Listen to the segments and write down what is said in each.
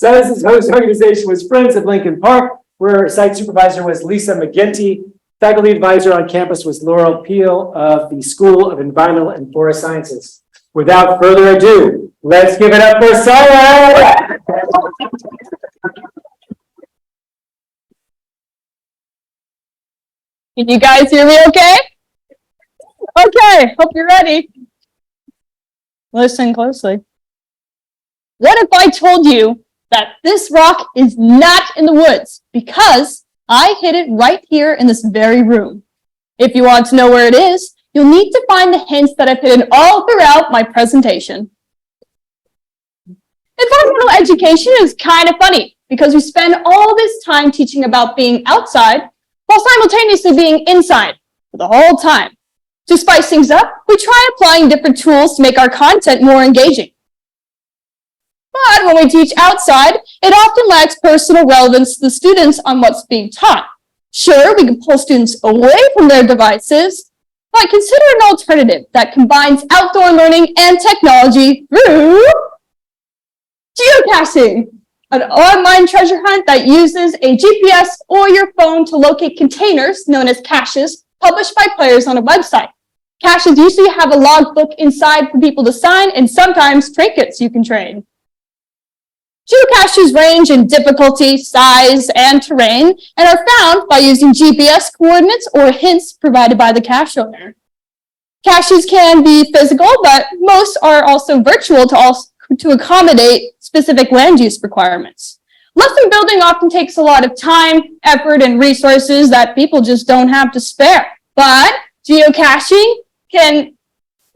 Sylas' host organization was Friends of Lincoln Park, where site supervisor was Lisa McGinty. Faculty advisor on campus was Laurel Peel of the School of Environmental and Forest Sciences. Without further ado, let's give it up for Sylas! Can you guys hear me okay? Okay, hope you're ready. Listen closely. What if I told you that this rock is not in the woods because I hid it right here in this very room? If you want to know where it is, you'll need to find the hints that I've hidden all throughout my presentation. Environmental education is kind of funny because we spend all this time teaching about being outside while simultaneously being inside for the whole time. To spice things up, we try applying different tools to make our content more engaging. But when we teach outside, it often lacks personal relevance to the students on what's being taught. Sure, we can pull students away from their devices, but consider an alternative that combines outdoor learning and technology through geocaching, an online treasure hunt that uses a GPS or your phone to locate containers known as caches published by players on a website. Caches usually have a logbook inside for people to sign and sometimes trinkets you can trade. Geocaches range in difficulty, size, and terrain and are found by using GPS coordinates or hints provided by the cache owner. Caches can be physical, but most are also virtual to accommodate specific land use requirements. Lesson building often takes a lot of time, effort, and resources that people just don't have to spare. But geocaching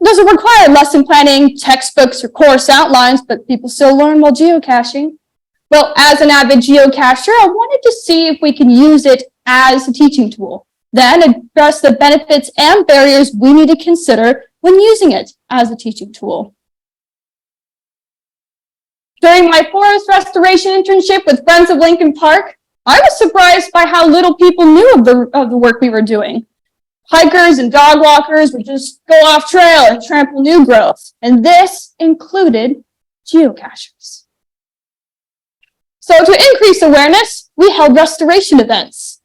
doesn't require lesson planning, textbooks, or course outlines, but people still learn while geocaching. Well, as an avid geocacher, I wanted to see if we can use it as a teaching tool, then address the benefits and barriers we need to consider when using it as a teaching tool. During my forest restoration internship with Friends of Lincoln Park, I was surprised by how little people knew of the work we were doing. Hikers and dog walkers would just go off trail and trample new growth, and this included geocachers. So to increase awareness, we held restoration events.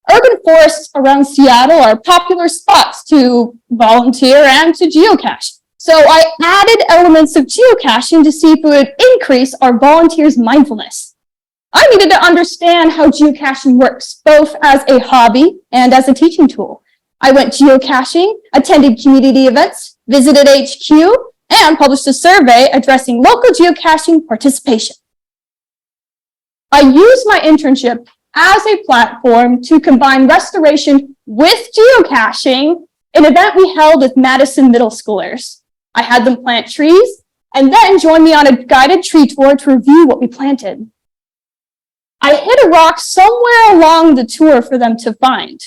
Urban forests around Seattle are popular spots to volunteer and to geocache. So I added elements of geocaching to see if it would increase our volunteers' mindfulness. I needed to understand how geocaching works, both as a hobby and as a teaching tool. I went geocaching, attended community events, visited HQ, and published a survey addressing local geocaching participation. I used my internship as a platform to combine restoration with geocaching, an event we held with Madison middle schoolers. I had them plant trees and then join me on a guided tree tour to review what we planted. I hid a rock somewhere along the tour for them to find.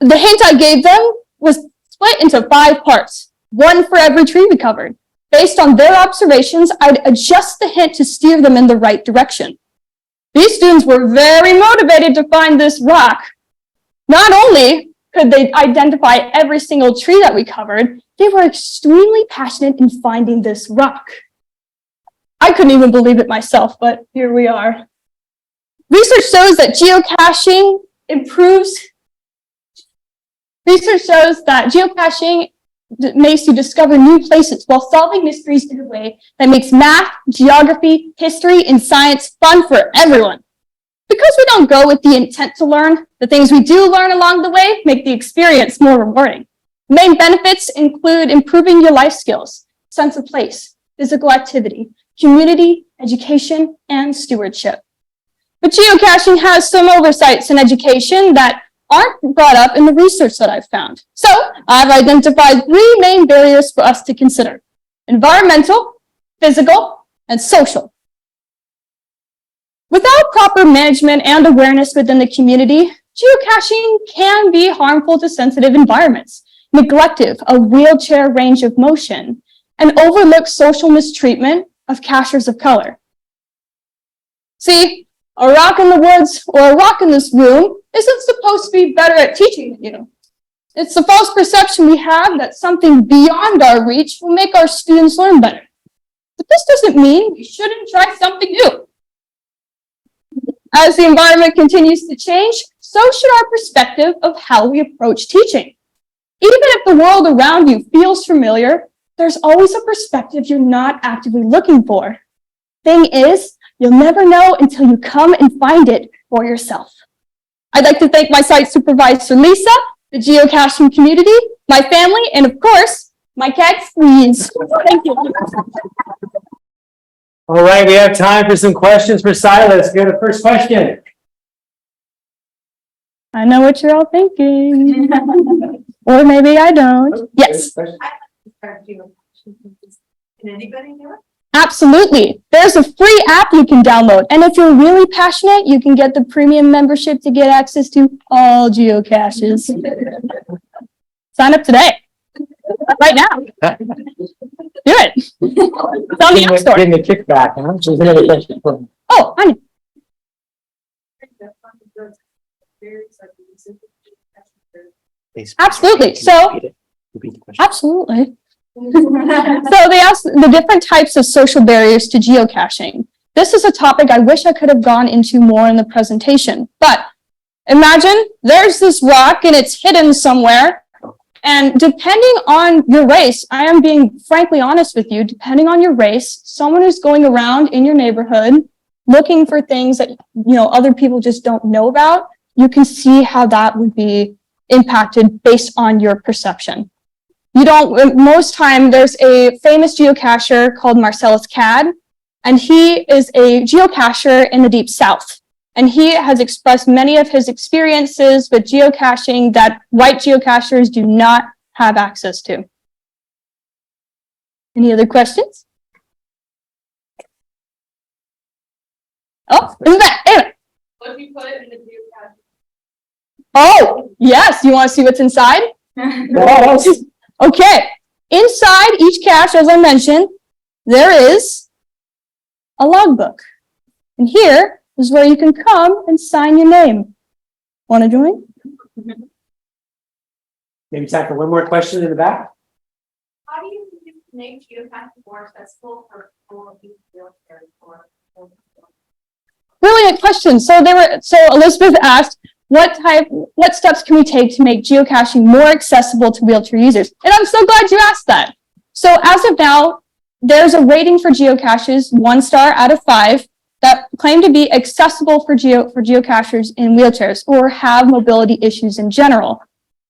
The hint I gave them was split into 5 parts, one for every tree we covered. Based on their observations, I'd adjust the hint to steer them in the right direction. These students were very motivated to find this rock. Not only could they identify every single tree that we covered, they were extremely passionate in finding this rock. I couldn't even believe it myself, but here we are. Research shows that geocaching makes you discover new places while solving mysteries in a way that makes math, geography, history, and science fun for everyone. Because we don't go with the intent to learn, the things we do learn along the way make the experience more rewarding. Main benefits include improving your life skills, sense of place, physical activity, community, education, and stewardship. But geocaching has some oversights in education that aren't brought up in the research that I've found. So I've identified 3 main barriers for us to consider: environmental, physical, and social. Without proper management and awareness within the community, geocaching can be harmful to sensitive environments, neglective of wheelchair range of motion, and overlook social mistreatment of cachers of color. See, a rock in the woods or a rock in this room isn't supposed to be better at teaching than you. It's a false perception we have that something beyond our reach will make our students learn better. But this doesn't mean we shouldn't try something new. As the environment continues to change, so should our perspective of how we approach teaching. Even if the world around you feels familiar, there's always a perspective you're not actively looking for. Thing is, you'll never know until you come and find it for yourself. I'd like to thank my site supervisor, Lisa, the geocaching community, my family, and of course, my cat, Squeeze. Thank you. All right, we have time for some questions for Sylas. We have the first question. I know what you're all thinking. Or maybe I don't. Yes. Can anybody do it? Absolutely. There's a free app you can download. And if you're really passionate, you can get the premium membership to get access to all geocaches. Sign up today. Right now. Do it. It's on the App Store. Getting a kickback, huh? She's another question. Oh, I know. Absolutely. So, absolutely. So they asked the different types of social barriers to geocaching. This is a topic I wish I could have gone into more in the presentation, but imagine there's this rock and it's hidden somewhere. And depending on your race, I am being frankly honest with you, depending on your race, someone who's going around in your neighborhood looking for things that, other people just don't know about, you can see how that would be impacted based on your perception. Most time there's a famous geocacher called Marcellus Cad, and he is a geocacher in the Deep South. And he has expressed many of his experiences with geocaching that white geocachers do not have access to. Any other questions? Oh, isn't that it? What do you put in the geocache? Oh, yes. You want to see what's inside? Okay. Inside each cache, as I mentioned, there is a logbook. And here is where you can come and sign your name. Want to join? Maybe time for one more question in the back. How do you make geocaching more accessible for people who feel very poor? Brilliant question. So Elizabeth asked, what steps can we take to make geocaching more accessible to wheelchair users? And I'm so glad you asked that. So as of now, there's a rating for geocaches, 1 star out of 5, that claim to be accessible for geocachers in wheelchairs or have mobility issues in general.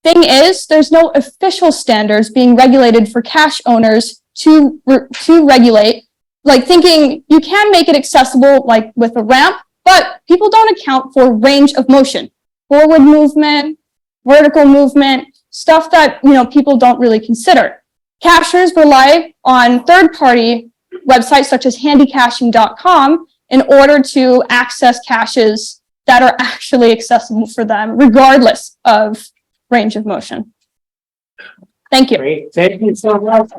Thing is, there's no official standards being regulated for cache owners to regulate, like thinking you can make it accessible like with a ramp, but people don't account for range of motion, forward movement, vertical movement, stuff that people don't really consider. Cachers rely on third-party websites such as handycaching.com in order to access caches that are actually accessible for them, regardless of range of motion. Thank you. Great. Thank you so much.